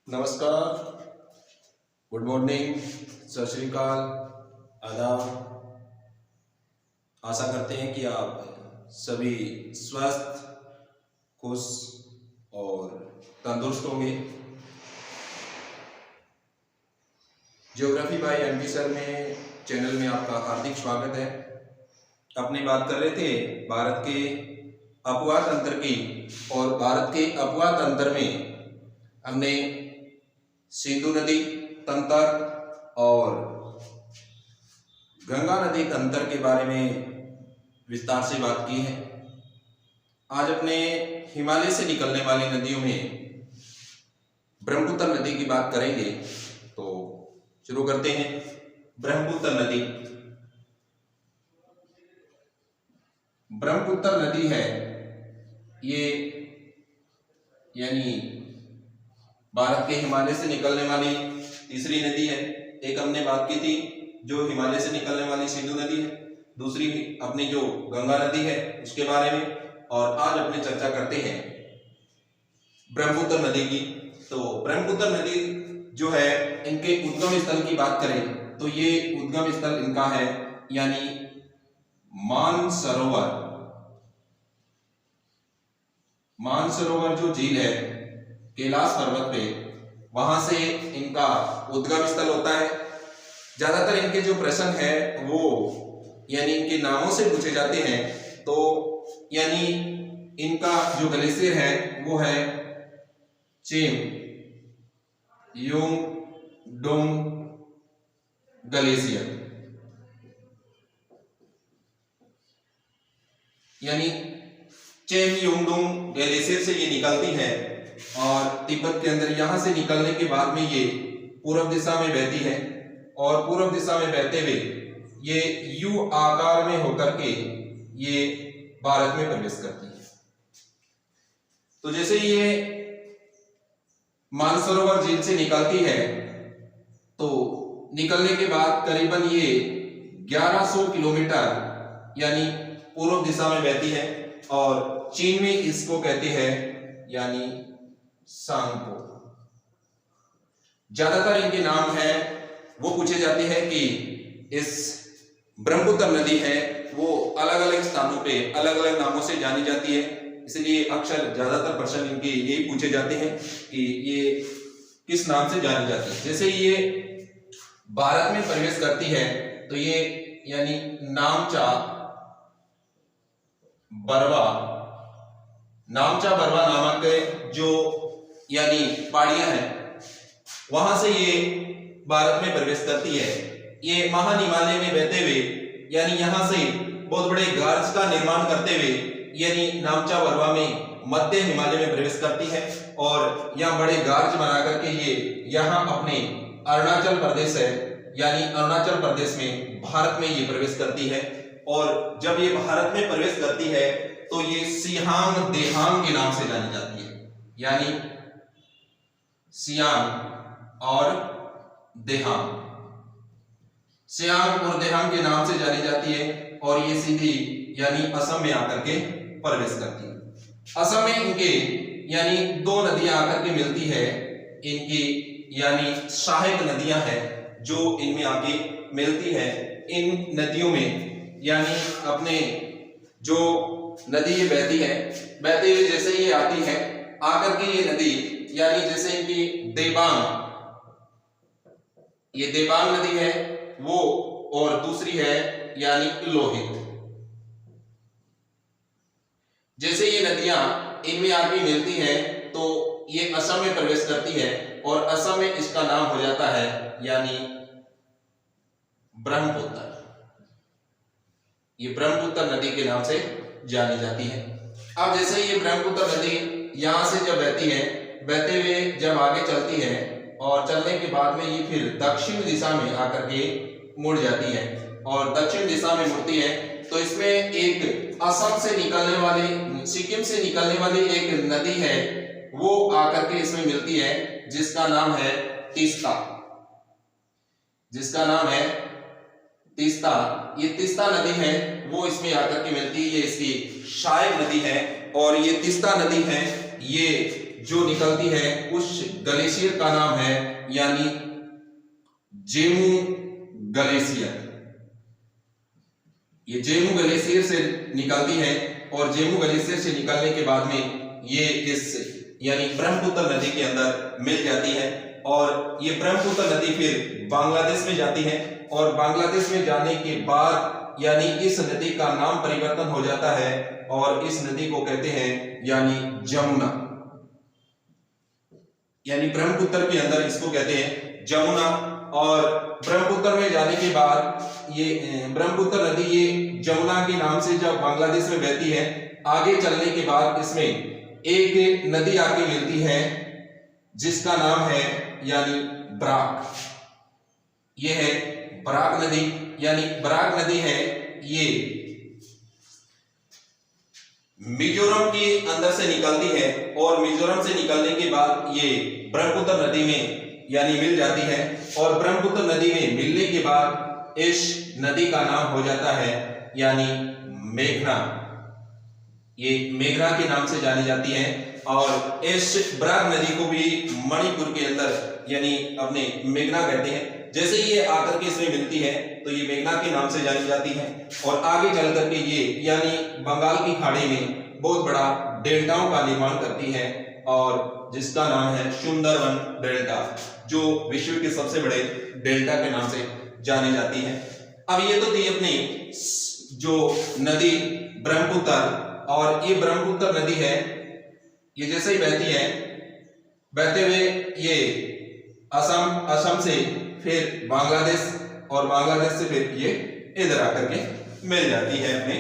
नमस्कार, good morning, सत श्री अकाल, आदाब। आशा करते हैं कि आप सभी स्वस्थ, खुश और तंदुरुस्त होंगे। ज्योग्राफी बाय एमपी सर में चैनल में आपका हार्दिक स्वागत है। अपनी बात कर रहे थे भारत के अपवाह तंत्र की, और भारत के अपवाह तंत्र में हमने सिंधु नदी तंत्र और गंगा नदी तंत्र के बारे में विस्तार से बात की है। आज अपने हिमालय से निकलने वाली नदियों में ब्रह्मपुत्र नदी की बात करेंगे। तो शुरू करते हैं। ब्रह्मपुत्र नदी, ब्रह्मपुत्र नदी है ये, यानी भारत के हिमालय से निकलने वाली तीसरी नदी है। एक हमने बात की थी जो हिमालय से निकलने वाली सिंधु नदी है, दूसरी अपनी जो गंगा नदी है उसके बारे में, और आज अपने चर्चा करते हैं ब्रह्मपुत्र नदी की। तो ब्रह्मपुत्र नदी जो है, इनके उद्गम स्थल की बात करें तो ये उद्गम स्थल इनका है यानी मानसरोवर। मानसरोवर जो झील है कैलाश पर्वत पे, वहां से इनका उद्गम स्थल होता है। ज्यादातर इनके जो प्रश्न है वो यानी इनके नामों से पूछे जाते हैं। तो यानी इनका जो ग्लेशियर है वो है चेम युंगडोंग ग्लेशियर, यानी चेम युंगडोंग ग्लेशियर से ये निकलती है और तिब्बत के अंदर यहां से निकलने के बाद में ये पूर्व दिशा में बहती है, और पूर्व दिशा में बहते हुए ये यू आकार में होकर के ये भारत में प्रवेश करती है। तो जैसे ये मानसरोवर झील से निकलती है तो निकलने के बाद करीबन ये 1100 किलोमीटर यानी पूर्व दिशा में बहती है, और चीन में इसको कहते हैं यानी सांगपो। ज्यादातर इनके नाम है वो पूछे जाते हैं कि इस ब्रह्मपुत्र नदी है वो अलग अलग स्थानों पे अलग अलग नामों से जानी जाती है, इसलिए अक्सर ज्यादातर प्रश्न इनके यही पूछे जाते हैं कि ये किस नाम से जानी जाती है। जैसे ये भारत में प्रवेश करती है तो ये यानी नामचा बरवा नामक जो यानी पहाड़ियां हैं वहां से ये भारत में प्रवेश करती है। ये महान हिमालय में बहते हुए यानी यहां से बहुत बड़े गार्ज का निर्माण करते हुए यानी नामचा बरवा में मध्य हिमालय में प्रवेश करती है, और यहाँ बड़े गार्ज बना करके ये यहाँ अपने अरुणाचल प्रदेश है यानी अरुणाचल प्रदेश में भारत में ये प्रवेश करती है। और जब ये भारत में प्रवेश करती है तो ये सियांग देहांग के नाम से जानी जाती है, यानी सियांग और देहांग, सियांग और देहांग के नाम से जानी जाती है। और ये सीधी यानी असम में आकर के प्रवेश करती है। असम में इनके यानी दो नदियां आकर के मिलती है, इनकी यानी सहायक नदियां हैं जो इनमें आके मिलती है। इन नदियों में यानी अपने जो नदी ये बहती है, बहते हुए जैसे ये आती है आकर के ये नदी यानी जैसे इनकी देबांग, ये देबांग नदी है वो, और दूसरी है यानी लोहित। जैसे ये नदियां इनमें आके मिलती हैं तो ये असम में प्रवेश करती है, और असम में इसका नाम हो जाता है यानी ब्रह्मपुत्र। ये ब्रह्मपुत्र नदी के नाम से जानी जाती है। अब जैसे ये ब्रह्मपुत्र नदी यहां से जब बहती है, बहते हुए जब आगे चलती है और चलने के बाद में ये फिर दक्षिण दिशा में आकर के मुड़ जाती है, और दक्षिण दिशा में मुड़ती है तो इसमें एक असम से निकलने वाली, सिक्किम से निकलने वाली एक नदी है वो आकर के इसमें मिलती है जिसका नाम है तीस्ता, जिसका नाम है तीस्ता। ये तीस्ता नदी है वो इसमें आकर के मिलती है, ये इसकी सहायक नदी है। और ये तीस्ता नदी है ये जो निकलती है उस ग्लेशियर का नाम है यानी जेमू ग्लेशियर। ये जेमू ग्लेशियर से निकलती है और जेमू ग्लेशियर से निकलने के बाद में ये इस यानी ब्रह्मपुत्र नदी के अंदर मिल जाती है और ये ब्रह्मपुत्र नदी फिर बांग्लादेश में जाती है और बांग्लादेश में जाने के बाद यानी इस नदी का नाम परिवर्तन हो जाता है और इस नदी को कहते हैं यानी जमुना। यानी ब्रह्मपुत्र के अंदर इसको कहते हैं जमुना और ब्रह्मपुत्र में जाने के बाद ये ब्रह्मपुत्र नदी ये जमुना के नाम से जब बांग्लादेश में बहती है, आगे चलने के बाद इसमें एक नदी आके मिलती है जिसका नाम है यानी बराक। ये है बराक नदी। यानी बराक नदी है ये मिजोरम के अंदर से निकलती है और मिजोरम से निकलने के बाद ये ब्रह्मपुत्र नदी में यानी मिल जाती है और ब्रह्मपुत्र नदी में मिलने के बाद इस नदी का नाम हो जाता है यानी मेघना। ये मेघना के नाम से जानी जाती है और इस बराक नदी को भी मणिपुर के अंदर यानी अपने मेघना कहते हैं। जैसे ये आकर के इसमें मिलती है तो ये मेघना के नाम से जानी जाती है और आगे चल करके ये यानी बंगाल की खाड़ी में बहुत बड़ा डेल्टाओं का निर्माण करती है और जिसका नाम है सुंदरवन डेल्टा, जो विश्व के सबसे बड़े डेल्टा के नाम से जानी जाती है। अब ये तो थी अपनी जो नदी ब्रह्मपुत्र और ये ब्रह्मपुत्र नदी है ये जैसे ही बहती है, बहते हुए ये असम से फिर बांग्लादेश और बांग्लादेश से फिर ये इधर आकर के मिल जाती है अपने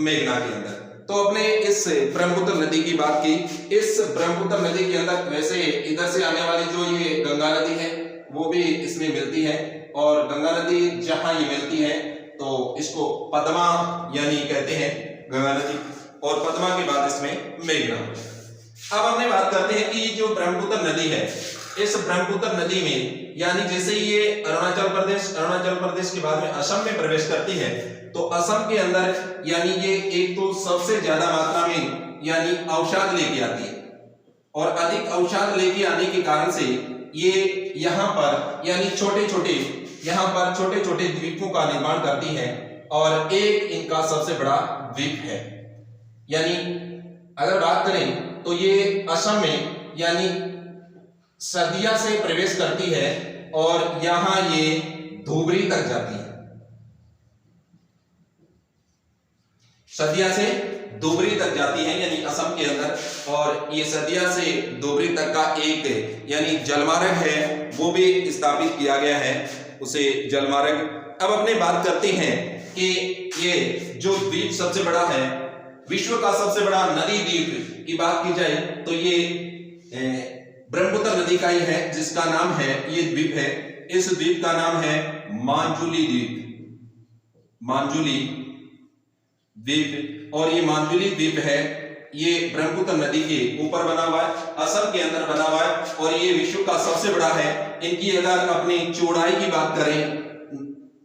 मेघना के अंदर। तो अपने इस ब्रह्मपुत्र नदी की बात की। इस ब्रह्मपुत्र नदी के अंदर वैसे इधर से आने वाली जो ये गंगा नदी है वो भी इसमें मिलती है और गंगा नदी जहां ये मिलती है तो इसको पद्मा यानी कहते हैं गंगा नदी और पद्मा के बाद इसमें मेघना। अब हमने बात करते हैं कि जो ब्रह्मपुत्र नदी है, इस ब्रह्मपुत्र नदी में यानी जैसे ये अरुणाचल प्रदेश के बाद में असम में प्रवेश करती है तो असम के अंदर यानी ये एक तो सबसे ज्यादा मात्रा में यानी अवसाद लेके आती है और अधिक अवसाद लेके आने के कारण से ये यहाँ पर यानी छोटे छोटे द्वीपों का निर्माण करती है और एक इनका सबसे बड़ा द्वीप है। यानी अगर बात करें तो ये असम में यानी सदिया से प्रवेश करती है और यहां ये धुबरी तक जाती है। सदिया से धुबरी तक जाती है यानी असम के अंदर और ये सदिया से धुबरी तक का एक यानी जलमार्ग है वो भी स्थापित किया गया है, उसे जलमार्ग। अब अपने बात करते हैं कि ये जो द्वीप सबसे बड़ा है, विश्व का सबसे बड़ा नदी द्वीप की बात की जाए तो ये ब्रह्मपुत्र नदी का ही है जिसका नाम है ये द्वीप है। इस द्वीप का नाम है मांजुली द्वीप और ये मांजुली द्वीप है ये ब्रह्मपुत्र नदी के ऊपर बना हुआ है, असम के अंदर बना हुआ है और ये विश्व का सबसे बड़ा है। इनकी अगर अपनी चौड़ाई की बात करें,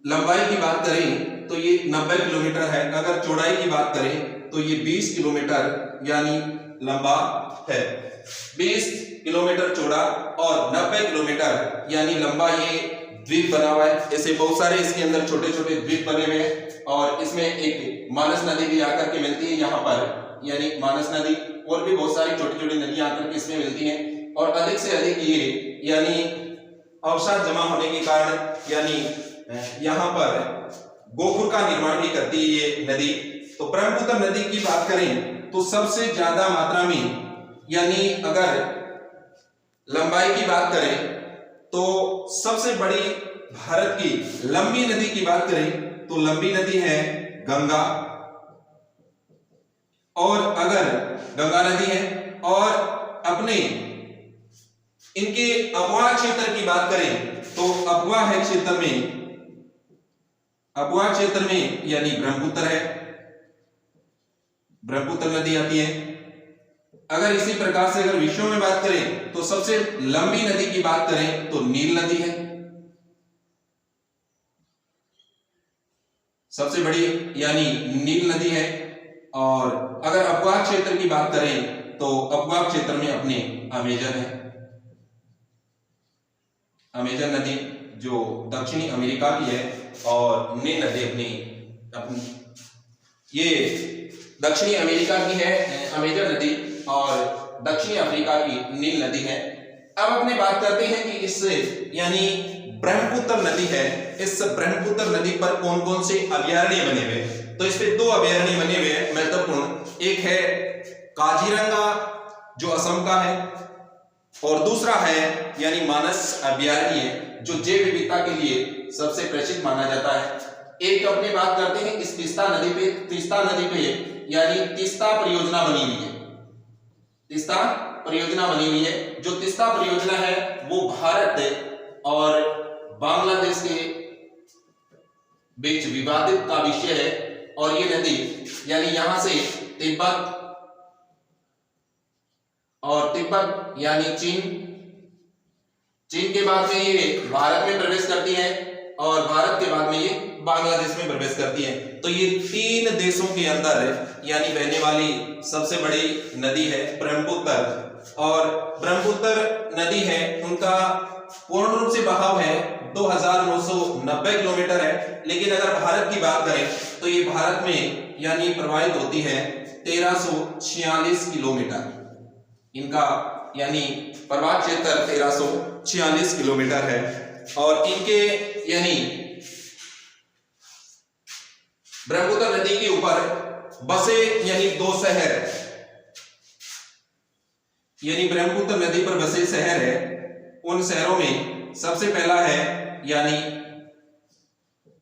लंबाई की बात करें तो ये 90 किलोमीटर है। अगर चौड़ाई की बात करें तो ये 20 किलोमीटर यानी लंबा है। 20 किलोमीटर चौड़ा और 90 किलोमीटर यानी लंबा ये द्वीप बना हुआ है। ऐसे बहुत सारे इसके अंदर छोटे छोटे द्वीप बने हुए हैं और इसमें एक मानस नदी भी आकर के मिलती है यहाँ पर, यानी मानस नदी और भी बहुत सारी छोटी छोटी नदियां आकर के इसमें मिलती हैं और अधिक से अधिक ये यानी अवसाद जमा होने के कारण यानी यहाँ पर गोपुर का निर्माण भी करती है ये नदी। तो ब्रह्मपुत्र नदी की बात करें तो सबसे ज्यादा मात्रा में यानी अगर लंबाई की बात करें तो सबसे बड़ी भारत की लंबी नदी की बात करें तो लंबी नदी है गंगा, और अगर गंगा नदी है और अपने इनके अबुआ क्षेत्र की बात करें तो अबुआ है क्षेत्र में, अबुआ क्षेत्र में यानी ब्रह्मपुत्र है, ब्रह्मपुत्र नदी आती है। अगर इसी प्रकार से अगर विश्व में बात करें तो सबसे लंबी नदी की बात करें तो नील नदी है, सबसे बड़ी यानी नील नदी है। और अगर अबुआ क्षेत्र की बात करें तो अबुआ क्षेत्र में अपने अमेजन है। अमेजन नदी जो दक्षिणी अमेरिका की है और नील नदी अपनी ये दक्षिणी अमेरिका की है अमेजन नदी और दक्षिणी अफ्रीका की नील नदी है। अब अपने बात करते हैं कि इस यानी ब्रह्मपुत्र नदी है, इस ब्रह्मपुत्र नदी पर कौन कौन से अभयारण्य बने हुए हैं। तो इस पे 2 अभयारण्य बने हुए हैं महत्वपूर्ण। एक है काजीरंगा जो असम का है और दूसरा है यानी मानस अभयारण्य जो जैव विविधता के लिए सबसे प्रसिद्ध माना जाता है। एक अपने बात करते हैं इस तीस्ता नदी पे यानी तीस्ता परियोजना बनी हुई है। तीस्ता परियोजना बनी हुई है। जो तीस्ता परियोजना है वो भारत और बांग्लादेश के बीच विवादित का विषय है और ये नदी यानी यहां से तिब्बत यानी चीन के बाद में ये भारत में प्रवेश करती है और भारत के बाद में ये बांग्लादेश में प्रवेश करती है। तो ये 3 देशों के अंदर यानी बहने वाली सबसे बड़ी नदी है ब्रह्मपुत्र। और ब्रह्मपुत्र नदी है उनका पूर्ण रूप से बहाव है 2990 किलोमीटर है, लेकिन अगर भारत की बात करें तो ये भारत में यानी प्रवाहित होती है 1346 किलोमीटर। इनका यानी प्रवाह क्षेत्र 1346 किलोमीटर है और इनके यानी ब्रह्मपुत्र नदी के ऊपर बसे यानी 2 शहर यानी ब्रह्मपुत्र नदी पर बसे शहर है। उन शहरों में सबसे पहला है यानी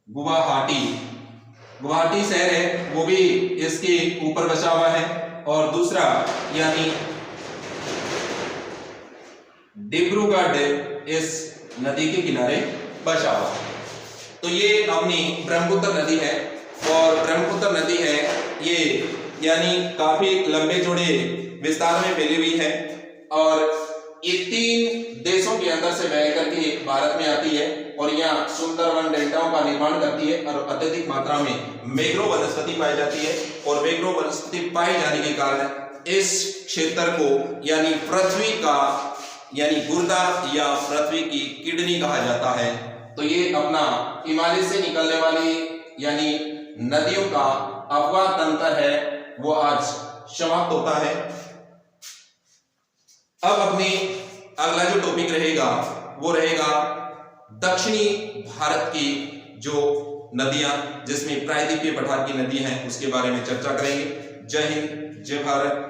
गुवाहाटी शहर है, वो भी इसके ऊपर बसा हुआ है। और दूसरा यानी डिब्रूगढ़ इस नदी के किनारे बसा हुआ है। तो ये अपनी ब्रह्मपुत्र नदी है और ब्रह्मपुत्र नदी है ये यानी काफी लंबे चौड़े विस्तार में फैली हुई है और ये 3 देशों के अंदर से बह करके भारत में आती है और यहाँ सुंदर वन डेल्टाओं का निर्माण करती है और अत्यधिक मात्रा में मैंग्रोव वनस्पति पाई जाती है। और मैंग्रोव वनस्पति पाए जाने के कारण इस क्षेत्र को यानी पृथ्वी का यानी गुर्दा या पृथ्वी की किडनी कहा जाता है। तो ये अपना हिमालय से निकलने वाली यानी नदियों का अपवाह तंत्र है वो आज समाप्त होता है। अब अपने अगला जो टॉपिक रहेगा वो रहेगा दक्षिणी भारत की जो नदियां जिसमें प्रायद्वीपीय पठार की नदी हैं उसके बारे में चर्चा करेंगे। जय हिंद, जय भारत।